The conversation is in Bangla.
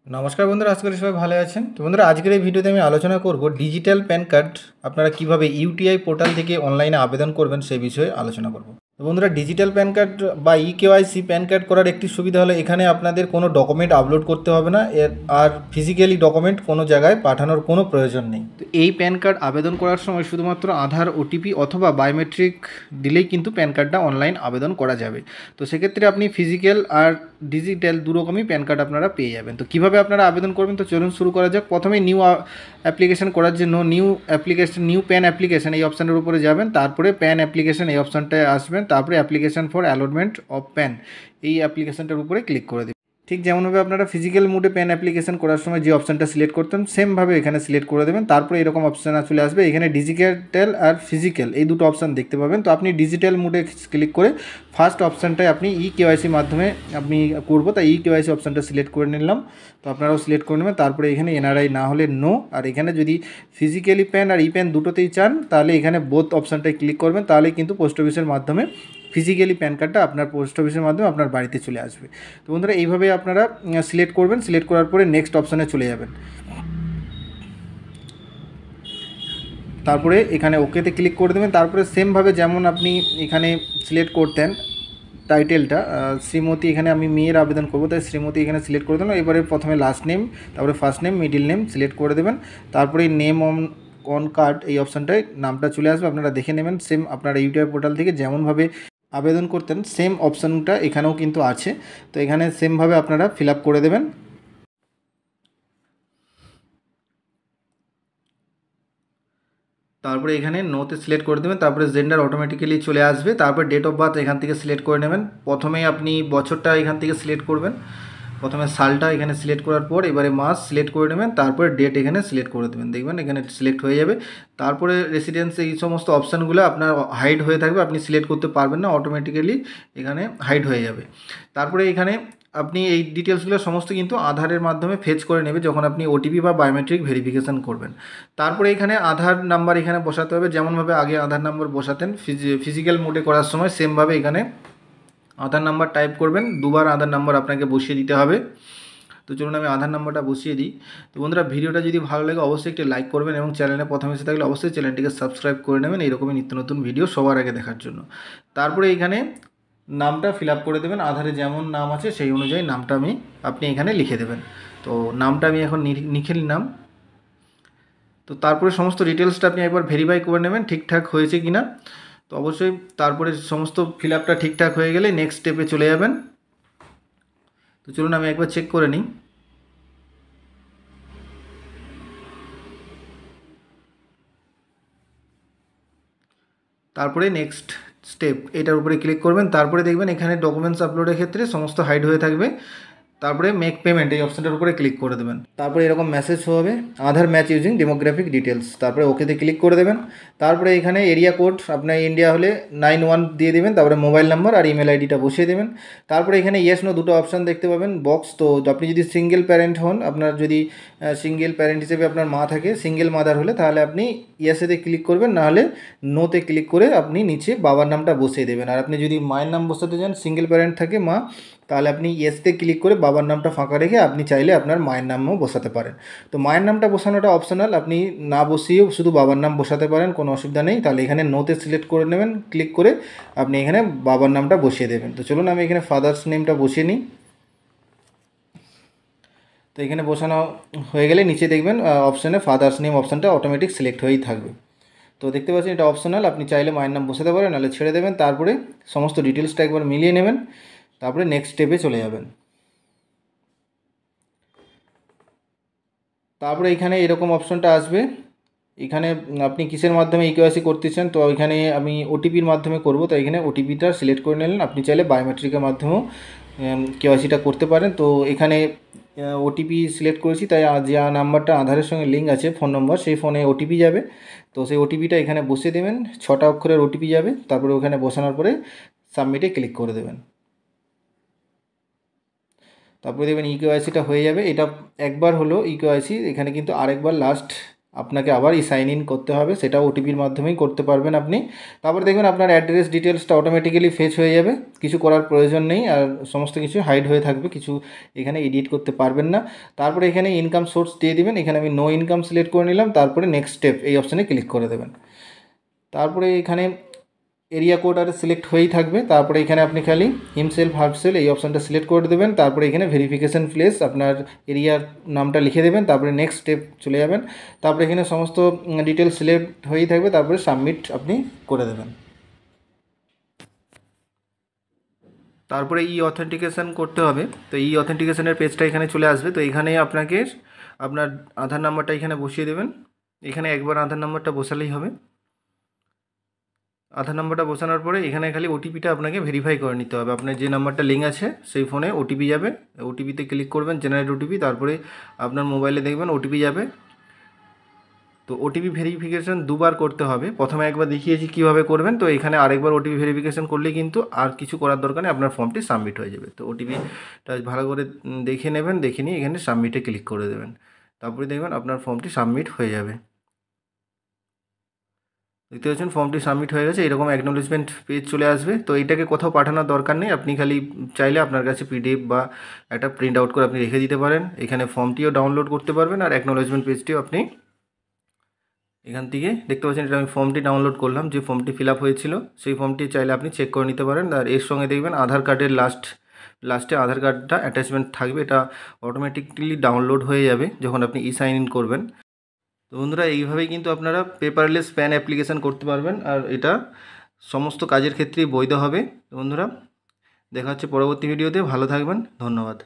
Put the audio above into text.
নমস্কার বন্ধুরা, আশা করি সবাই ভালো আছেন। তো বন্ধুরা, আজকের এই ভিডিওতে আমি আলোচনা করব ডিজিটাল প্যান কার্ড আপনারা কিভাবে ইউটিআই পোর্টাল থেকে অনলাইনে আবেদন করবেন সেই বিষয়ে আলোচনা করব। তো বন্ধুরা, ডিজিটাল প্যান কার্ড বা ইকেওয়াইসি প্যান কার্ড করার একটি সুবিধা হলো এখানে আপনাদের কোনো ডকুমেন্ট আপলোড করতে হবে না, আর ফিজিক্যালি ডকুমেন্ট কোনো জায়গায় পাঠানোর কোনো প্রয়োজন নেই। তো এই প্যান কার্ড আবেদন করার সময় শুধুমাত্র আধার, ওটিপি অথবা বায়োমেট্রিক দিলেই কিন্তু প্যান কার্ডটা অনলাইন আবেদন করা যাবে। তো সেক্ষেত্রে আপনি ফিজিক্যাল আর ডিজিটাল দুরকমই প্যান কার্ড আপনারা পেয়ে যাবেন। তো কীভাবে আপনারা আবেদন করবেন, তো চলুন শুরু করা যাক। প্রথমে নিউ অ্যাপ্লিকেশন করার জন্য নিউ প্যান অ্যাপ্লিকেশন এই অপশানের উপরে যাবেন, তারপরে প্যান অ্যাপ্লিকেশন এই অপশানটায় আসবেন, তারপরে application for allotment of pan এই অ্যাপ্লিকেশনটার উপরে ক্লিক করে দেবেন। ঠিক যেমনভাবে আপনারা ফিজিক্যাল মোডে প্যান অ্যাপ্লিকেশন করার সময় যে অপশানটা সিলেক্ট করতেন সেমভাবে এখানে সিলেক্ট করে দেবেন। তারপরে এরকম অপশান চলে আসবে, এখানে ডিজিটাল আর ফিজিক্যাল এই দুটো অপশান দেখতে পাবেন। তো আপনি ডিজিটাল মোডে ক্লিক করে ফার্স্ট অপশানটায় আপনি কেওয়াইসির মাধ্যমে আপনি করবো, তাই কেওয়াইসি অপশানটা সিলেক্ট করে নিলাম। তো আপনারাও সিলেক্ট করে নেবেন। তারপরে এখানে এনআরআই না হলে নো, আর এখানে যদি ফিজিক্যালি প্যান আর প্যান দুটোতেই চান তাহলে এখানে বোথ অপশানটায় ক্লিক করবেন, তাহলে কিন্তু পোস্ট অফিসের মাধ্যমে ফিজিক্যালি প্যান কার্ডটা আপনার পোস্ট অফিসের মাধ্যমে আপনার বাড়িতে চলে আসবে। তো বন্ধুরা, এইভাবে আপনারা সিলেক্ট করবেন, সিলেক্ট করার পরে নেক্সট অপশানে চলে যাবেন। তারপরে এখানে ওকেতে ক্লিক করে দেবেন। তারপরে সেমভাবে যেমন আপনি এখানে সিলেক্ট করতেন টাইটেলটা শ্রীমতী, এখানে আমি মেয়ের আবেদন করবো তাই শ্রীমতী এখানে সিলেক্ট করে দিলাম। এবারে প্রথমে লাস্ট নেম, তারপরে first name, middle name select করে দেবেন। তারপরে নেম অন কার্ড এই অপশানটায় নামটা চলে আসবে, আপনারা দেখে নেবেন। সেম আপনারা ইউটিআই পোর্টাল থেকে যেমনভাবে আবেদন করতেন সেম অপশানটা এখানেও কিন্তু আছে। তো এখানে সেমভাবে আপনারা ফিল আপ করে দেবেন। তারপরে এখানে নোতে সিলেক্ট করে দেবেন, তারপরে জেন্ডার অটোমেটিক্যালি চলে আসবে। তারপর ডেট অফ বার্থ এখান থেকে সিলেক্ট করে নেবেন। প্রথমে আপনি বছরটা এখান থেকে সিলেক্ট করবেন, প্রথমে সালটা এখানে সিলেক্ট করার পর এবারে মাস সিলেক্ট করে নেবেন, তারপরে ডেট এখানে সিলেক্ট করে দেবেন, দেখবেন এখানে সিলেক্ট হয়ে যাবে। তারপরে রেসিডেন্স এই সমস্ত অপশানগুলো আপনার হাইড হয়ে থাকবে, আপনি সিলেক্ট করতে পারবেন না, অটোমেটিক্যালি এখানে হাইড হয়ে যাবে। তারপরে এখানে আপনি এই ডিটেলসগুলো সমস্ত কিন্তু আধারের মাধ্যমে ফেচ করে নেবে যখন আপনি ওটিপি বা বায়োমেট্রিক ভেরিফিকেশান করবেন। তারপরে এখানে আধার নাম্বার এখানে বসাতে হবে, যেমনভাবে আগে আধার নাম্বার বসাতেন ফিজিক্যাল মোডে করার সময় সেমভাবে এখানে আধার নাম্বার টাইপ করবেন, দুবার আধার নাম্বার আপনাকে বসিয়ে দিতে হবে। তো চলুন আমি আধার নাম্বারটা বসিয়ে দিই। তো বন্ধুরা, ভিডিওটা যদি ভালো লাগে অবশ্যই একটি লাইক করবেন এবং চ্যানেলে প্রথমে এসে থাকলে অবশ্যই চ্যানেলটিকে সাবস্ক্রাইব করে নেবেন এইরকমই নিত্য নতুন ভিডিও সবার আগে দেখার জন্য। তারপরে এখানে নামটা ফিল আপ করে দেবেন, আধারে যেমন নাম আছে সেই অনুযায়ী নামটা আপনি এখানে লিখে দেবেন। তো নামটা আমি এখন লিখে নিলাম। তো তারপরে সমস্ত ডিটেলসটা আপনি একবার ভেরিফাই করে নেবেন ঠিকঠাক হয়েছে কি না। তো অবশ্যই তারপরে সমস্ত ফিল আপটা ঠিকঠাক হয়ে গেলে নেক্সট স্টেপে চলে যাবেন। তো চলুন আমি একবার চেক করে নিই। তারপরে নেক্সট স্টেপ এটার উপরে ক্লিক করবেন, তারপরে দেখবেন এখানে ডকুমেন্টস আপলোডের ক্ষেত্রে সমস্ত হাইড হয়ে থাকবে। তারপরে মেক পেমেন্ট এই অপশানটার উপরে ক্লিক করে দেবেন। তারপরে এরকম মেসেজ হবে, আধার ম্যাচ ইউজিং ডেমোগ্রাফিক ডিটেলস, তারপরে ওকেতে ক্লিক করে দেবেন। তারপরে এখানে এরিয়া কোড আপনার ইন্ডিয়া হলে 91 দিয়ে দেবেন, তারপরে মোবাইল নাম্বার আর ইমেল আইডিটা বসিয়ে দেবেন। তারপরে এখানে ইয়েস নো দুটো অপশান দেখতে পাবেন বক্স। তো আপনি যদি সিঙ্গেল প্যারেন্ট হন, আপনার যদি সিঙ্গেল প্যারেন্ট হিসেবে আপনার মা থাকে, সিঙ্গেল মাদার হলে তাহলে আপনি ইয়েসেতে ক্লিক করবেন, নাহলে নোতে ক্লিক করে আপনি নিচে বাবার নামটা বসিয়ে দেবেন। আর আপনি যদি মায়ের নাম বসাতে চান, সিঙ্গেল প্যারেন্ট থাকে মা, তাহলে আপনি ইয়েসতে ক্লিক করে বাবার নামটা ফাঁকা রেখে আপনি চাইলে আপনার মায়ের নামও বসাতে পারেন। তো মায়ের নামটা বসানোটা অপশনাল, আপনি না বসিয়েও শুধু বাবার নাম বসাতে পারেন, কোনো অসুবিধা নেই। তাহলে এখানে নোতে সিলেক্ট করে নেবেন, ক্লিক করে আপনি এখানে বাবার নামটা বসিয়ে দেবেন। তো চলুন আমি এখানে ফাদার্স নেমটা বসিয়ে নিই। তো এখানে বসানো হয়ে গেলে নিচে দেখবেন অপশানে ফাদার্স নেম অপশানটা অটোমেটিক সিলেক্ট হয়েই থাকবে। তো দেখতে পাচ্ছেন এটা অপশনাল, আপনি চাইলে মায়ের নাম বসাতে পারেন, নাহলে ছেড়ে দেবেন। তারপরে সমস্ত ডিটেলসটা একবার মিলিয়ে নেবেন, তারপরে নেক্সট স্টেপে চলে যাবেন। তারপরে এখানে এরকম অপশনটা আসবে, এখানে আপনি কিসের মাধ্যমে কেওয়াইসি করতে চান। তো এখানে আমি ওটিপির মাধ্যমে করব, তো এখানে ওটিপিটা সিলেক্ট করে নিলেন। আপনি চাইলে বায়োমেট্রিকের মাধ্যমেও কেওয়াইসিটা করতে পারেন। তো এখানে ওটিপি সিলেক্ট করেছি, তাই যে নাম্বারটা আধারের সঙ্গে লিঙ্ক আছে ফোন নম্বর, সেই ফোনে ওটিপি যাবে। তো সেই ওটিপিটা এখানে বসিয়ে দেবেন, 6টা অক্ষরের ওটিপি যাবে। তারপরে ওখানে বসানোর পরে সাবমিটে ক্লিক করে দেবেন। তারপরে দেখবেন কেওয়াইসিটা হয়ে যাবে। এটা একবার হলো কেওয়াইসি, এখানে কিন্তু আরেকবার লাস্ট আপনাকে আবার সাইন ইন করতে হবে, সেটা ওটিপির মাধ্যমেই করতে পারবেন আপনি। তারপরে দেখবেন আপনার অ্যাড্রেস ডিটেলসটা অটোমেটিক্যালি ফেচ হয়ে যাবে, কিছু করার প্রয়োজন নেই, আর সমস্ত কিছু হাইড হয়ে থাকবে, কিছু এখানে এডিট করতে পারবেন না। তারপরে এখানে ইনকাম সোর্স দিয়ে দিবেন, এখানে আমি নো ইনকাম সিলেক্ট করে নিলাম, তারপরে নেক্সট স্টেপ এই অপশানে ক্লিক করে দেবেন। তারপরে এখানে এরিয়া কোড আর সিলেক্ট হয়েই থাকবে, তারপরে এখানে আপনি খালি হিমসেলফ হার্বসেল এই অপশানটা সিলেক্ট করে দেবেন, তারপরে এখানে ভেরিফিকেশন প্লেস আপনার এরিয়ার নামটা লিখে দেবেন, তারপরে নেক্সট স্টেপ চলে যাবেন, তারপরে এখানে সমস্ত ডিটেলস সিলেক্ট হয়েই থাকবে, তারপরে সাবমিট আপনি করে দেবেন। তারপরে অথেন্টিকেশন করতে হবে, তো অথেন্টিকেশনের পেজটা এখানে চলে আসবে। তো এখানে আপনাকে আপনার আধার নাম্বারটা এখানে বসিয়ে দেবেন, এখানে একবার আধার নাম্বারটা বসালেই হবে। আধার নাম্বারটা বসানোর পরে এখানে খালি ওটিপিটা আপনাকে ভেরিফাই করে নিতে হবে, আপনার যে নাম্বারটা লিঙ্ক আছে সেই ফোনে ওটিপি যাবে, ওটিপিতে ক্লিক করবেন, জেনারেট ওটিপি, তারপরে আপনার মোবাইলে দেখবেন ওটিপি যাবে। তো ওটিপি ভেরিফিকেশান দুবার করতে হবে, প্রথমে একবার দেখিয়েছি কীভাবে করবেন, তো এখানে আরেকবার ওটিপি ভেরিফিকেশান করলে কিন্তু আর কিছু করার দরকার নেই, আপনার ফর্মটি সাবমিট হয়ে যাবে। তো ওটিপিটা ভালো করে দেখে নেবেন, দেখে নিয়ে এখানে সাবমিটে ক্লিক করে দেবেন, তারপরে দেখবেন আপনার ফর্মটি সাবমিট হয়ে যাবে। দেখতে পাচ্ছেন ফর্মটি সাবমিট হয়ে গেছে, এরকম অ্যাকনোলেজমেন্ট পেজ চলে আসবে। তো এইটাকে কোথাও পাঠানোর দরকার নেই, আপনি খালি চাইলে আপনার কাছে পিডিএফ বা একটা প্রিন্ট আউট করে আপনি রেখে দিতে পারেন, এখানে ফর্মটিও ডাউনলোড করতে পারবেন, আর অ্যাকনোলেজমেন্ট পেজটিও আপনি এখান থেকে দেখতে পাচ্ছেন। এটা আমি ফর্মটি ডাউনলোড করলাম, যে ফর্মটি ফিল আপ হয়েছিল সেই ফর্মটি চাইলে আপনি চেক করে নিতে পারেন। আর এর সঙ্গে দেখবেন আধার কার্ডের লাস্টে আধার কার্ডটা অ্যাটাচমেন্ট থাকবে, এটা অটোমেটিকলি ডাউনলোড হয়ে যাবে যখন আপনি সাইন ইন করবেন। তো বন্ধুরা, এইভাবেই কিন্তু আপনারা পেপারলেস প্যান অ্যাপ্লিকেশান করতে পারবেন, আর এটা সমস্ত কাজের ক্ষেত্রেই বৈধ হবে। তো বন্ধুরা, দেখা হচ্ছে পরবর্তী ভিডিওতে, ভালো থাকবেন, ধন্যবাদ।